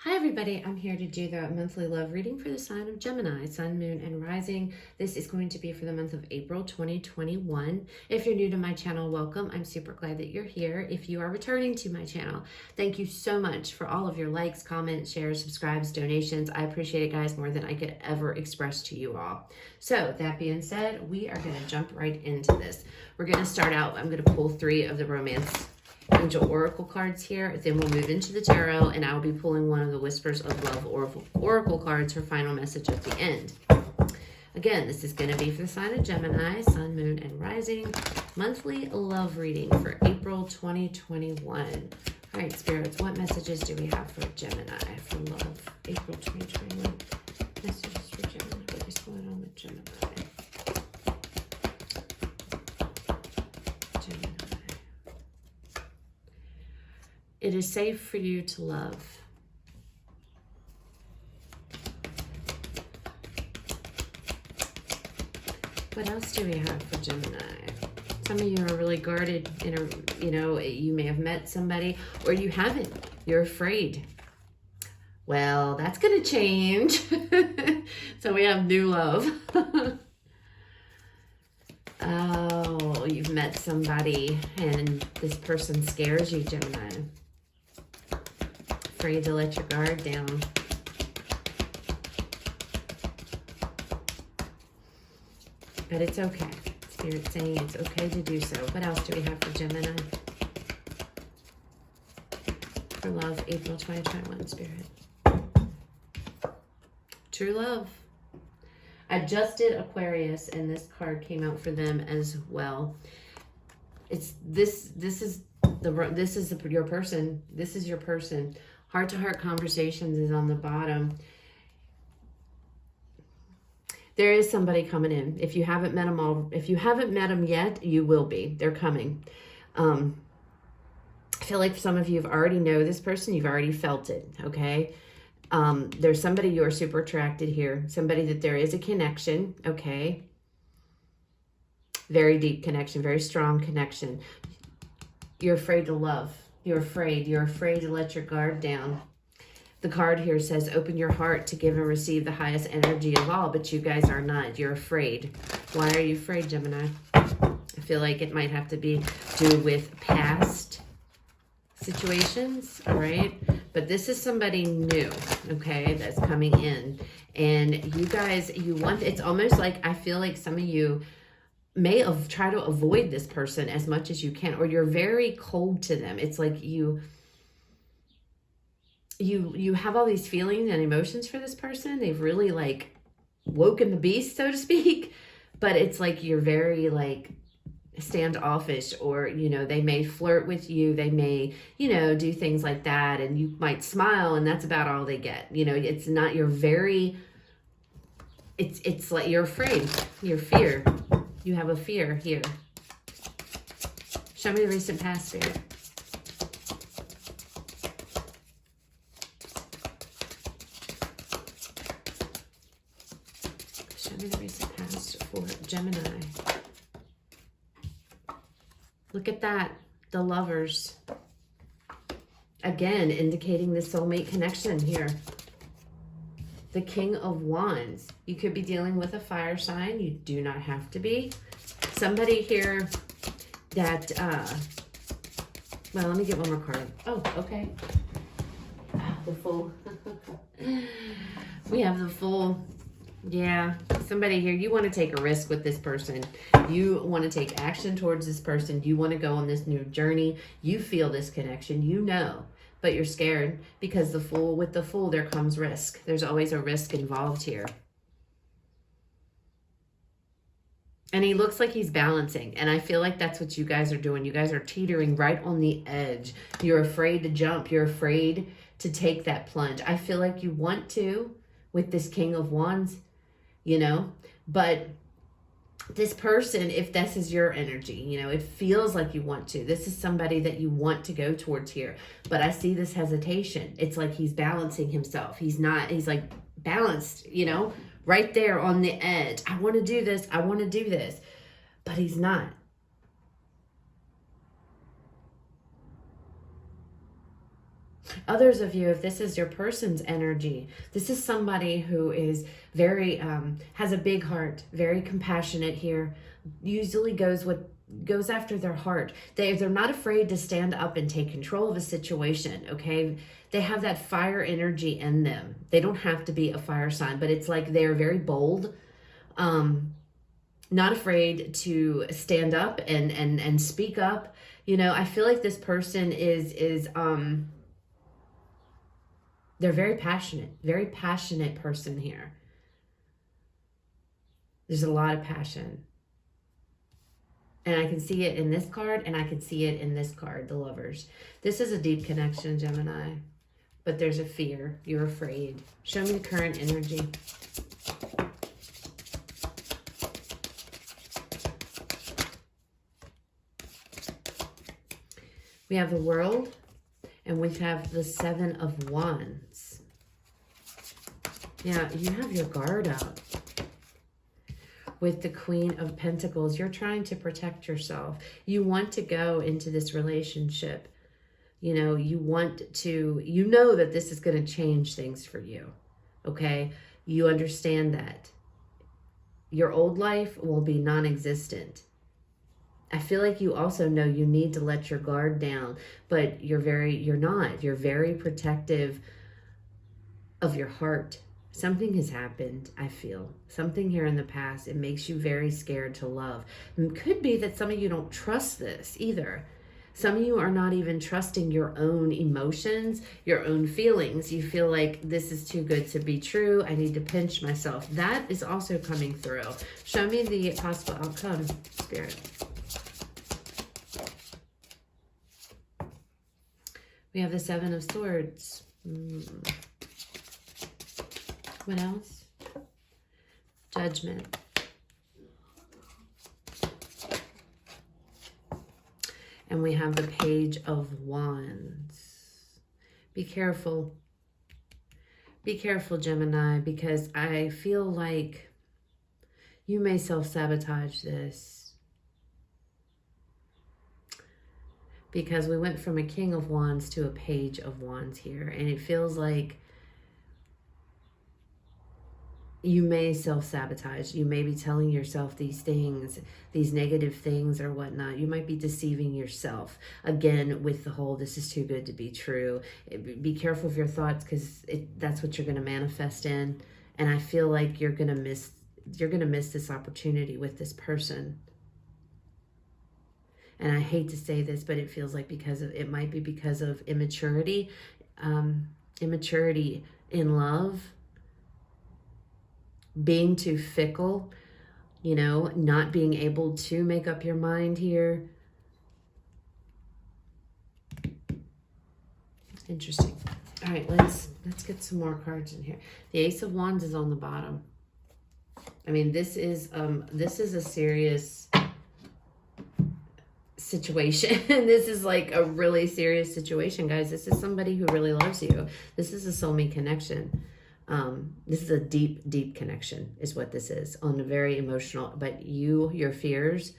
Hi everybody, I'm here to do the monthly love reading for the sign of Gemini, Sun, Moon, and Rising. This is going to be for the month of April 2021. If you're new to my channel, welcome. I'm super glad that you're here. If you are returning to my channel, thank you so much for all of your likes, comments, shares, subscribes, donations. I appreciate it, guys, more than I could ever express to you all. So that being said, we are going to jump right into this. We're going to start out, I'm going to pull 3 of the romance angel oracle cards here. Then we'll move into the tarot, and I'll be pulling one of the whispers of love oracle cards for final message at the end. Again, this is going to be for the sign of Gemini, Sun, Moon, and Rising, monthly love reading for April 2021. All right, spirits, what messages do we have for Gemini for love, April 2021? Messages for Gemini. What is going on with Gemini? It is safe for you to love. What else do we have for Gemini? Some of you are really guarded you may have met somebody or you haven't. You're afraid. Well, that's going to change. So we have new love. Oh, you've met somebody and this person scares you, Gemini. Afraid to let your guard down. But it's okay. Spirit's saying it's okay to do so. What else do we have for Gemini? For love, April 2021, Spirit. True love. I just did Aquarius, and this card came out for them as well. It's this is your person. This is your person. Heart-to-heart conversations is on the bottom. There is somebody coming in. If you haven't met them yet, you will be. They're coming. I feel like some of you already know this person. You've already felt it, okay? There's somebody you are super attracted here. Somebody that there is a connection, okay? Very deep connection, very strong connection. You're afraid to love. You're afraid to let your guard down. The card here says, open your heart to give and receive the highest energy of all, but you guys are not. You're afraid. Why are you afraid, Gemini? I feel like it might have to be do with past situations, all right? But this is somebody new, okay, that's coming in. And you guys, it's almost like, I feel like some of you may have tried to avoid this person as much as you can, or you're very cold to them. It's like you have all these feelings and emotions for this person. They've really like woken the beast, so to speak, but it's like you're very like standoffish, or they may flirt with you, they may do things like that, and you might smile, and that's about all they get. It's not, it's like you're afraid, you're fear. You have a fear here. Show me the recent past, Spirit. Show me the recent past for Gemini. Look at that. The Lovers. Again, indicating the soulmate connection here. The King of Wands. You could be dealing with a fire sign. You do not have to be. Somebody here that, well, let me get one more card. Oh, okay. The Fool. We have the Fool. Yeah, somebody here, you want to take a risk with this person. You want to take action towards this person. You want to go on this new journey. You feel this connection, but you're scared because with the Fool, there comes risk. There's always a risk involved here. And he looks like he's balancing. And I feel like that's what you guys are doing. You guys are teetering right on the edge. You're afraid to jump. You're afraid to take that plunge. I feel like you want to with this King of Wands, but this person, if this is your energy, it feels like you want to. This is somebody that you want to go towards here. But I see this hesitation. It's like he's balancing himself. He's like balanced, right there on the edge. I want to do this. I want to do this. But he's not. Others of you, if this is your person's energy, this is somebody who is very, has a big heart, very compassionate here, usually goes after their heart. They're not afraid to stand up and take control of a situation, okay? They have that fire energy in them. They don't have to be a fire sign, but it's like they're very bold, not afraid to stand up and speak up. You know, I feel like this person is they're very passionate person here. There's a lot of passion. And I can see it in this card, and I can see it in this card, the Lovers. This is a deep connection, Gemini. But there's a fear. You're afraid. Show me the current energy. We have the World, and we have the Seven of Wands. Yeah, you have your guard up. With the Queen of Pentacles, you're trying to protect yourself. You want to go into this relationship. You know, you know that this is going to change things for you. Okay? You understand that. Your old life will be non-existent. I feel like you also know you need to let your guard down, but you're not. You're very protective of your heart. Something has happened, I feel. Something here in the past. It makes you very scared to love. It could be that some of you don't trust this either. Some of you are not even trusting your own emotions, your own feelings. You feel like this is too good to be true. I need to pinch myself. That is also coming through. Show me the possible outcome, Spirit. We have the Seven of Swords. What else? Judgment. And we have the Page of Wands. Be careful. Be careful, Gemini, because I feel like you may self-sabotage this. Because we went from a King of Wands to a Page of Wands here. And it feels like you may self-sabotage. You may be telling yourself these things, these negative things or whatnot. You might be deceiving yourself. Again, with the whole, this is too good to be true. Be careful of your thoughts, because that's what you're going to manifest in. And I feel like you're going to miss this opportunity with this person. And I hate to say this, but it feels like it might be because of immaturity, immaturity in love, being too fickle, you know, not being able to make up your mind here. Interesting. All right, let's get some more cards in here. The Ace of Wands is on the bottom. I mean, this is a serious situation. This is like a really serious situation, guys. This is somebody who really loves you. This is a soulmate connection. This is a deep, deep connection is what this is, on a very emotional, but your fears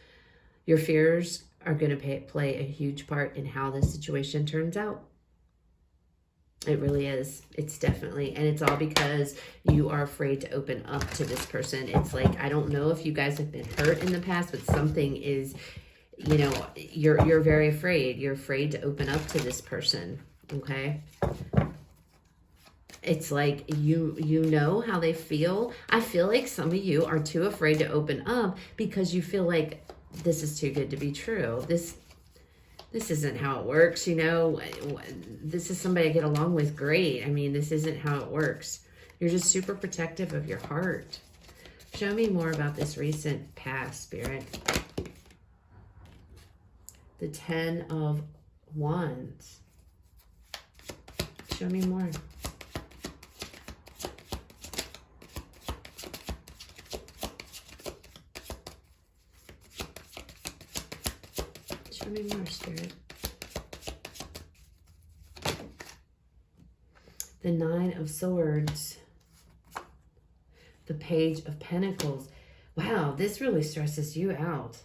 are going to play a huge part in how this situation turns out. It really is. It's definitely, and it's all because you are afraid to open up to this person. It's like, I don't know if you guys have been hurt in the past, but something is, you know, you're very afraid. You're afraid to open up to this person. Okay. It's like you know how they feel. I feel like some of you are too afraid to open up because you feel like this is too good to be true. This isn't how it works, you know. This is somebody I get along with, great. I mean, this isn't how it works. You're just super protective of your heart. Show me more about this recent past, Spirit. The Ten of Wands. Show me more. Show me more, Spirit. The Nine of Swords. The Page of Pentacles. Wow, this really stresses you out.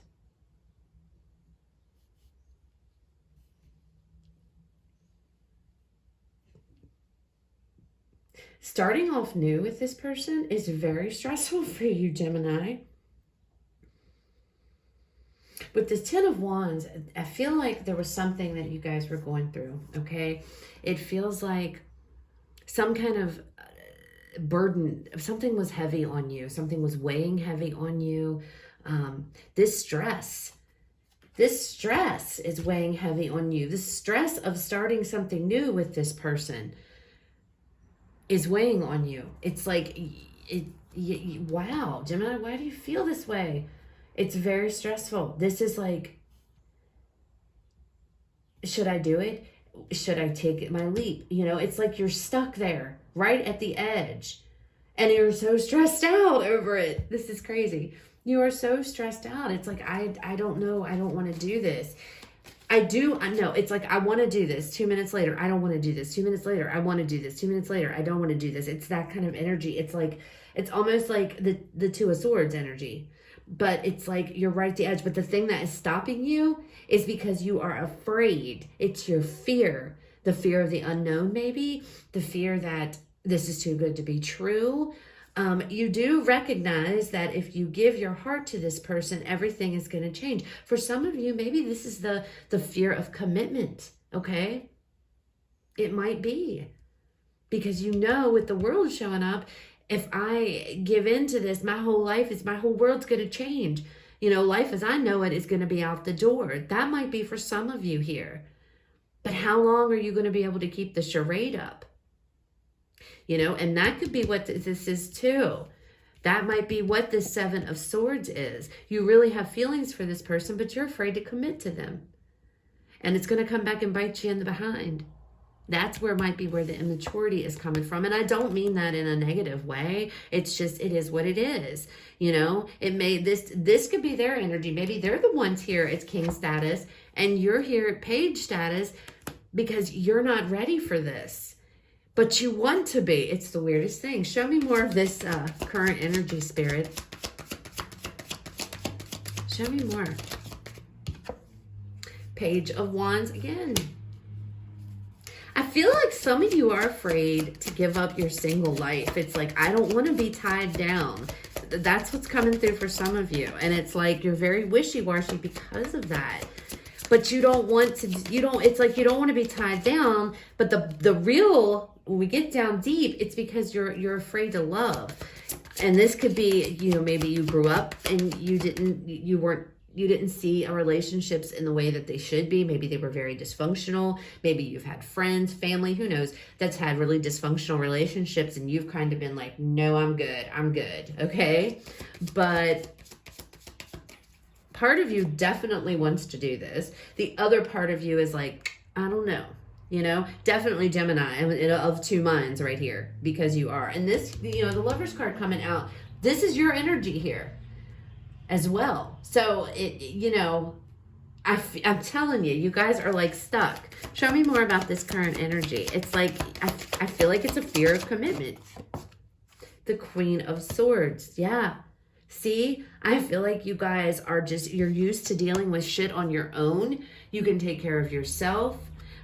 Starting off new with this person is very stressful for you, Gemini. With the Ten of Wands, I feel like there was something that you guys were going through, okay? It feels like some kind of burden, something was heavy on you, something was weighing heavy on you. This stress is weighing heavy on you. The stress of starting something new with this person is weighing on you. It's like, wow, Gemini, why do you feel this way? It's very stressful. This is like, should I do it? Should I take my leap? You know, it's like you're stuck there, right at the edge. And you're so stressed out over it. This is crazy. You are so stressed out. It's like, I don't know. I don't want to do this. I know. It's like, I want to do this. 2 minutes later, I don't want to do this. 2 minutes later, I want to do this. 2 minutes later, I don't want to do this. It's that kind of energy. It's like, it's almost like the Two of Swords energy. But it's like you're right at the edge. But the thing that is stopping you is because you are afraid. It's your fear. The fear of the unknown, maybe. The fear that this is too good to be true. You do recognize that if you give your heart to this person, everything is going to change. For some of you, maybe this is the fear of commitment, okay? It might be. Because you know with the world showing up, if I give in to this, my whole world's going to change. You know, life as I know it is going to be out the door. That might be for some of you here. But how long are you going to be able to keep the charade up? You know, and that could be what this is too. That might be what this Seven of Swords is. You really have feelings for this person, but you're afraid to commit to them. And it's going to come back and bite you in the behind. That's where might be where the immaturity is coming from. And I don't mean that in a negative way. It's just, it is what it is. You know, this could be their energy. Maybe they're the ones here at king status and you're here at page status because you're not ready for this. But you want to be. It's the weirdest thing. Show me more of this current energy, Spirit. Show me more. Page of Wands again. I feel like some of you are afraid to give up your single life. It's like, I don't want to be tied down. That's what's coming through for some of you. And it's like, you're very wishy-washy because of that. But you don't want to, it's like you don't want to be tied down. But the real, when we get down deep, it's because you're afraid to love. And this could be, you know, maybe you grew up and you didn't see relationships in the way that they should be. Maybe they were very dysfunctional. Maybe you've had friends, family, who knows, that's had really dysfunctional relationships and you've kind of been like, no, I'm good, okay? But part of you definitely wants to do this. The other part of you is like, I don't know, you know, definitely Gemini of two minds right here because you are. And this, you know, the Lover's card coming out, this is your energy here as well. So, you know, I'm telling you, you guys are like stuck. Show me more about this current energy. It's like, I feel like it's a fear of commitment. The Queen of Swords. Yeah. See, I feel like you guys are you're used to dealing with shit on your own. You can take care of yourself.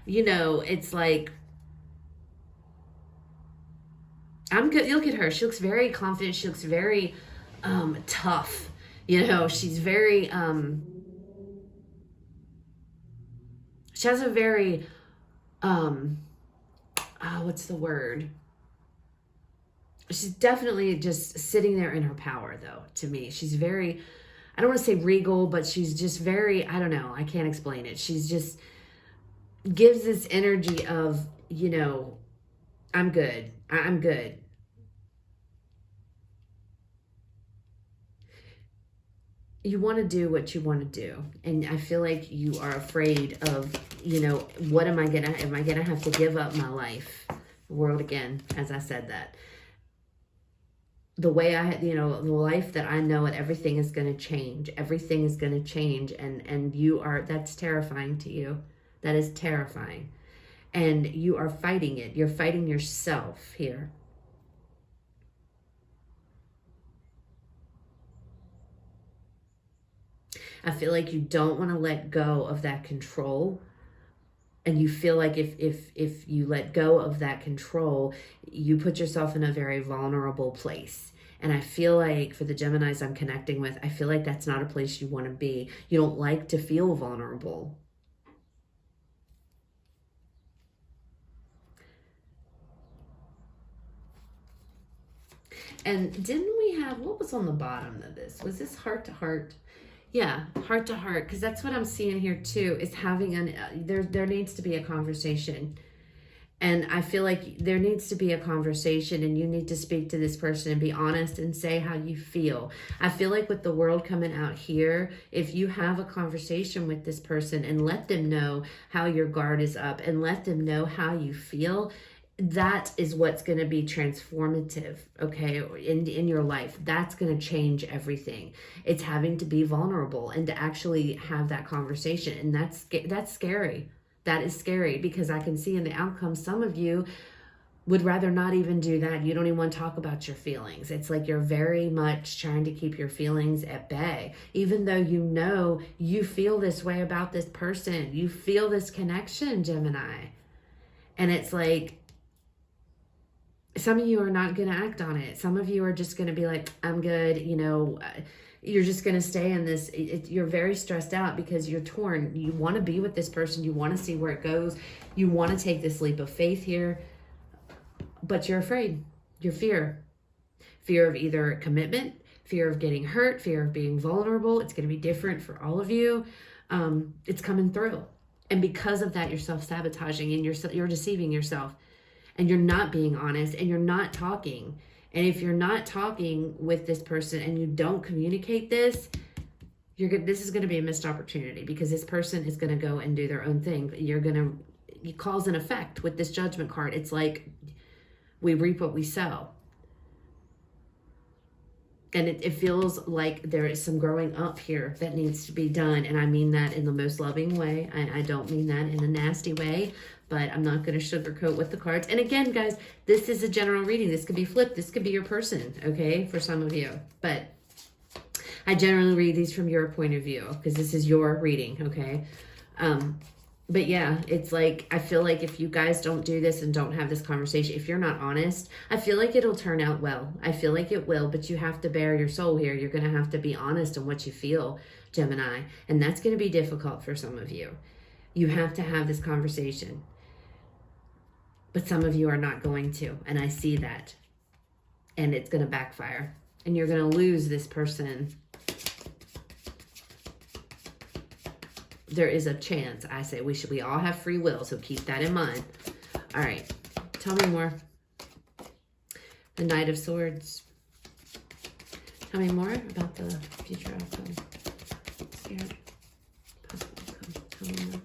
You know, it's like, I'm good. Look at her. She looks very confident. She looks very tough. You know, she's very, she has a very, what's the word? She's definitely just sitting there in her power, though, to me. She's very, I don't want to say regal, but she's just very, I don't know. I can't explain it. She's just gives this energy of, you know, I'm good. I'm good. You want to do what you want to do. And I feel like you are afraid of, you know, what am I going to have to give up my life? World again, as I said that. The way I had, you know, the life that I know it, everything is going to change. Everything is going to change. And you are, that's terrifying to you. That is terrifying. And you are fighting it. You're fighting yourself here. I feel like you don't want to let go of that control And you feel like if you let go of that control, you put yourself in a very vulnerable place. And I feel like for the Geminis I'm connecting with, I feel like that's not a place you want to be. You don't like to feel vulnerable. And didn't we have, what was on the bottom of this? Was this heart to heart? Yeah, heart to heart, because that's what I'm seeing here too, is having there needs to be a conversation. And I feel like there needs to be a conversation, and you need to speak to this person and be honest and say how you feel. I feel like with the world coming out here, if you have a conversation with this person and let them know how your guard is up and let them know how you feel, that is what's going to be transformative, okay, in your life. That's going to change everything. It's having to be vulnerable and to actually have that conversation. And that's scary. That is scary, because I can see in the outcome, some of you would rather not even do that. You don't even want to talk about your feelings. It's like you're very much trying to keep your feelings at bay, even though you know you feel this way about this person. You feel this connection, Gemini. And it's like, some of you are not going to act on it. Some of you are just going to be like, I'm good. You know, you're just going to stay in this. You're very stressed out because you're torn. You want to be with this person. You want to see where it goes. You want to take this leap of faith here, but you're afraid. You're fear of either commitment, fear of getting hurt, fear of being vulnerable. It's going to be different for all of you. It's coming through. And because of that, you're self-sabotaging and you're deceiving yourself. And you're not being honest, and you're not talking. And if you're not talking with this person and you don't communicate this, this is going to be a missed opportunity, because this person is going to go and do their own thing. You cause and effect with this Judgment card. It's like we reap what we sow. And it feels like there is some growing up here that needs to be done. And I mean that in the most loving way. I don't mean that in a nasty way, but I'm not going to sugarcoat with the cards. And again, guys, this is a general reading. This could be flipped. This could be your person, okay, for some of you. But I generally read these from your point of view, because this is your reading, okay? But yeah, it's like, I feel like if you guys don't do this and don't have this conversation, if you're not honest, I feel like it'll turn out well. I feel like it will, but you have to bare your soul here. You're going to have to be honest on what you feel, Gemini. And that's going to be difficult for some of you. You have to have this conversation. But some of you are not going to, and I see that. And it's going to backfire. And you're going to lose this person. There is a chance. I say we all have free will, so keep that in mind. All right, tell me more. The Knight of Swords. Tell me more about the future outcome. Scared. Possible outcome. Tell me more.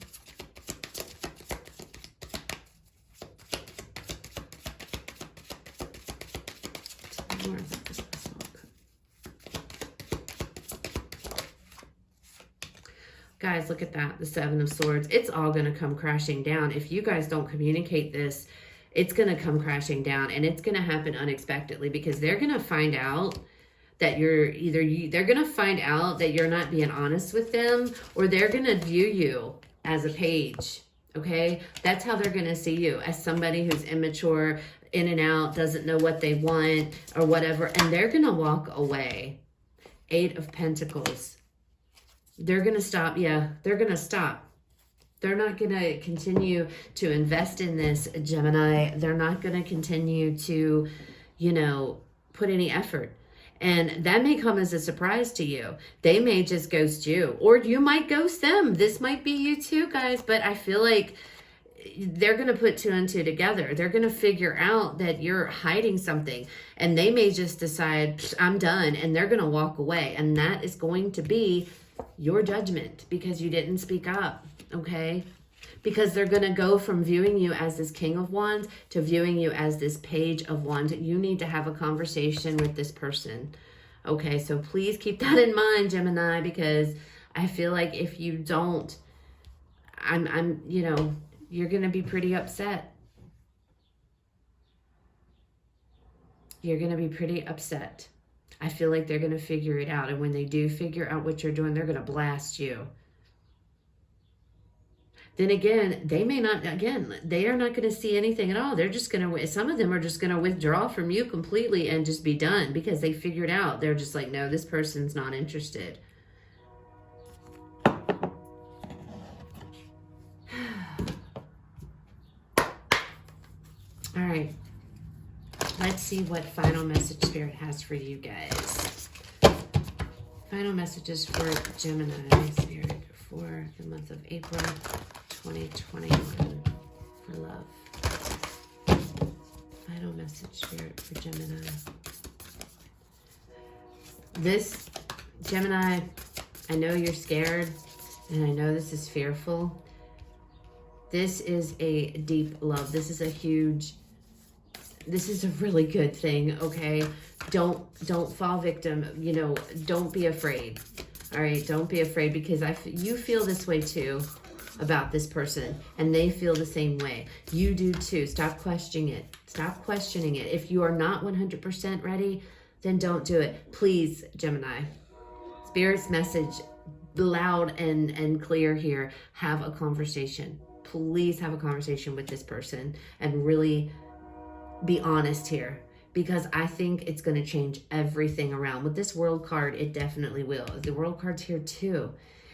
Tell me more about this possible outcome. Guys, look at that, the Seven of Swords. It's all going to come crashing down. If you guys don't communicate this, it's going to come crashing down, and it's going to happen unexpectedly, because they're going to find out that they're going to find out that you're not being honest with them, or they're going to view you as a page, okay? That's how they're going to see you, as somebody who's immature, in and out, doesn't know what they want or whatever, and they're going to walk away. Eight of Pentacles. They're going to stop. Yeah, they're going to stop. They're not going to continue to invest in this, Gemini. They're not going to continue to, put any effort. And that may come as a surprise to you. They may just ghost you, or you might ghost them. This might be you too, guys. But I feel like they're going to put two and two together. They're going to figure out that you're hiding something, and they may just decide, I'm done, and they're going to walk away. And that is going to be your judgment, because you didn't speak up, okay? Because they're going to go from viewing you as this King of Wands to viewing you as this Page of Wands. You need to have a conversation with this person, okay? So please keep that in mind, Gemini, because I feel like if you don't, you're going to be pretty upset. You're going to be pretty upset. I feel like they're going to figure it out. And when they do figure out what you're doing, they're going to blast you. then again, they may not, again, they are not going to see anything at all. They're just going to, some of them are just going to withdraw from you completely and just be done because they figured out, they're just like, no, this person's not interested. All right. Let's see what final message Spirit has for you guys. Final messages for Gemini Spirit for the month of April 2021 for love. Final message Spirit for Gemini. This, Gemini, I know you're scared and I know this is fearful. This is a deep love. This is a huge, this is a really good thing, okay? Don't fall victim, you know, don't be afraid. All right, don't be afraid because you feel this way too about this person and they feel the same way. You do too. Stop questioning it. Stop questioning it. If you are not 100% ready, then don't do it. Please, Gemini. Spirit's message, loud and clear here. Have a conversation. Please have a conversation with this person and really be honest here, because I think it's going to change everything around. With this World card, it definitely will. The World card's here too.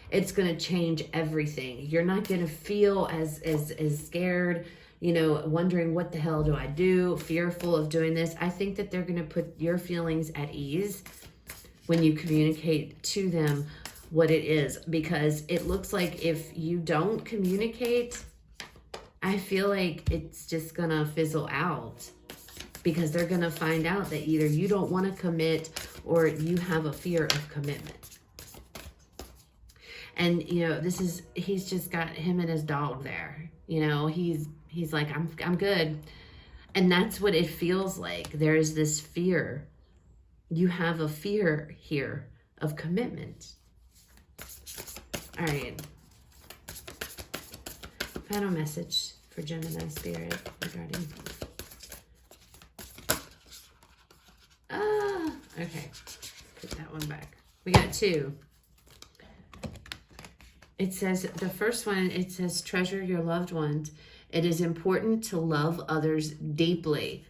It's going to change everything. You're not going to feel as scared, you know, wondering what the hell do I do, fearful of doing this. I think that they're going to put your feelings at ease when you communicate to them what it is, because it looks like if you don't communicate, I feel like it's just going to fizzle out, because they're going to find out that either you don't want to commit or you have a fear of commitment. And, you know, this is, he's just got him and his dog there. You know, he's like, I'm good. And that's what it feels like. There is this fear. You have a fear here of commitment. All right. Final message for Gemini Spirit regarding... Okay, put that one back. We got two. It says, the first one, it says, treasure your loved ones. It is important to love others deeply.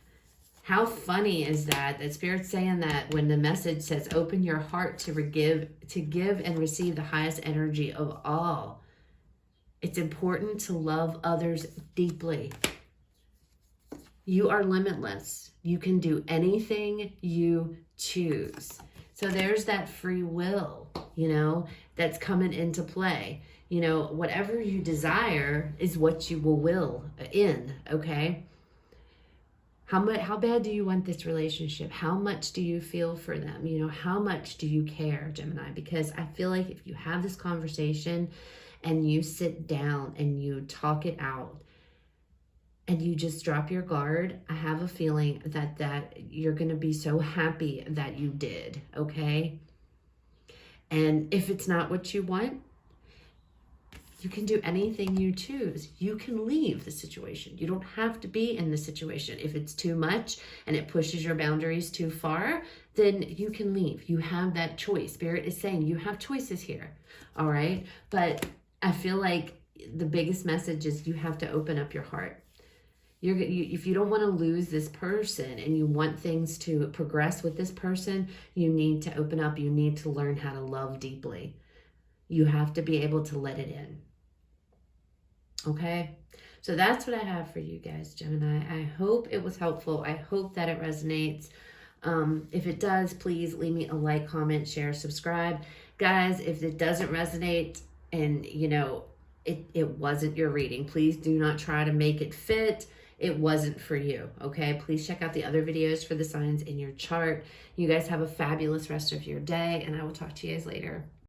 How funny is that? That Spirit's saying that when the message says, open your heart to give and receive the highest energy of all. It's important to love others deeply. You are limitless. You can do anything you choose. So there's that free will, you know, that's coming into play. You know, whatever you desire is what you will in, okay? How bad do you want this relationship? How much do you feel for them? You know, how much do you care, Gemini? Because I feel like if you have this conversation and you sit down and you talk it out, and you just drop your guard, I have a feeling that you're going to be so happy that you did, okay? And if it's not what you want, you can do anything you choose. You can leave the situation. You don't have to be in the situation. If it's too much and it pushes your boundaries too far, then you can leave. You have that choice. Spirit is saying you have choices here, all right? But I feel like the biggest message is you have to open up your heart. If you don't want to lose this person and you want things to progress with this person, you need to open up. You need to learn how to love deeply. You have to be able to let it in. Okay? So that's what I have for you guys, Gemini. I hope it was helpful. I hope that it resonates. If it does, please leave me a like, comment, share, subscribe. Guys, if it doesn't resonate and, you know, it wasn't your reading, please do not try to make it fit. It wasn't for you, okay? Please check out the other videos for the signs in your chart. You guys have a fabulous rest of your day, and I will talk to you guys later.